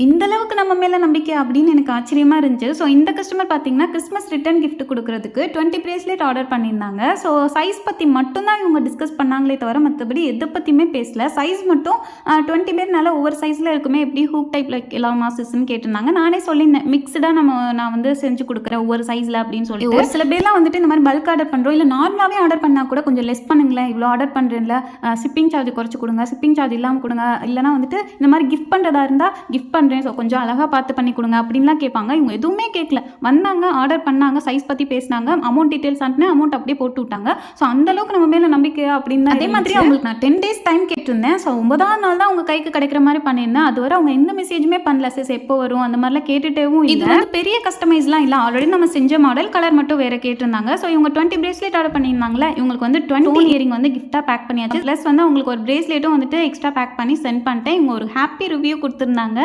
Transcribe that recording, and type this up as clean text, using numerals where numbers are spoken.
இந்த அளவுக்கு நம்ம மேலே நம்பிக்கை அப்படின்னு எனக்கு ஆச்சரியமாக இருந்துச்சு. ஸோ இந்த கஸ்டமர் பார்த்தீங்கன்னா கிறிஸ்மஸ் ரிட்டர்ன் கிஃப்ட் கொடுக்குறதுக்கு 20 பிரேஸ்லெட் ஆர்டர் பண்ணியிருந்தாங்க. ஸோ சைஸ் பற்றி மட்டும்தான் இவங்க டிஸ்கஸ் பண்ணாங்களே தவிர மற்றபடி எதை பற்றியுமே பேசல. சைஸ் மட்டும் 20 பேர்னால ஒவ்வொரு சைஸில் இருக்குமே, எப்படி ஹூக் டைப்பில் எல்லாமா சிஸ்ன்னு கேட்டிருந்தாங்க. நானே சொல்லியிருந்தேன் மிக்ஸ்டாக நான் வந்து செஞ்சு கொடுக்குறேன் ஒவ்வொரு சைஸில் அப்படின்னு சொல்லி. ஒரு சில பேர்லாம் வந்துட்டு இந்த மாதிரி பல்க் ஆர்டர் பண்ணுறோம், இல்லை நார்மலாகவே ஆர்டர் பண்ணால் கூட கொஞ்சம் லெஸ் பண்ணுங்களேன், இவ்வளோ ஆர்டர் பண்ணுறேன்ல, ஷிப்பிங் சார்ஜ் குறைச்சி கொடுங்க, ஷிப்பிங் சார்ஜ் இல்லாமல் கொடுங்க, இல்லைனா வந்துட்டு இந்த மாதிரி கிஃப்ட் பண்ணுறதா இருந்தால் கிஃப்ட் பண்ணுறேன், ஸோ கொஞ்சம் அழகாக பார்த்து பண்ணி கொடுங்க அப்படின்லாம் கேட்பாங்க. இவங்க எதுவுமே கேட்கல, வந்தாங்க, ஆர்டர் பண்ணாங்க, சைஸ் பற்றி பேசினாங்க, அமௌண்ட் டீட்டெயில்ஸ் அனுப்பினேன், அமௌண்ட் அப்படியே போட்டு விட்டாங்க. ஸோ அந்தளவுக்கு நம்ம மேலே நம்பிக்கை அப்படின்னு. அதே மாதிரி அவங்களுக்கு நான் 10 days டைம் கேட்டிருந்தேன். ஸோ 9ஆவது நாள் தான் அவங்க கைக்கு கிடைக்கிற மாதிரி பண்ணியிருந்தேன். அதுவரை அவங்க எந்த மெசேஜுமே பண்ணல, சிஸ் எப்போ வரும் அந்த மாதிரிலாம் கேட்டுட்டேவும். இது வந்து பெரிய கஸ்டமைஸ்லாம் இல்லை, ஆல்ரெடி நம்ம செஞ்ச மாடல், கலர் மட்டும் வேறு கேட்டிருந்தாங்க. ஸோ இவங்க 20 பிரேஸ்லெட் ஆர்டர் பண்ணியிருந்தாங்களே, இவங்களுக்கு வந்து 20 இயரிங் வந்து கிஃப்டாக பேக் பண்ணியாச்சு. ப்ளஸ் வந்து அவங்களுக்கு ஒரு பிரேஸ்லெட்டும் வந்துட்டு எக்ஸ்ட்ரா பேக் பண்ணி சென்ட் பண்ணிட்டேன். இவங்க ஒரு ஹாப்பி ரிவ்யூ கொடுத்துருந்தாங்க.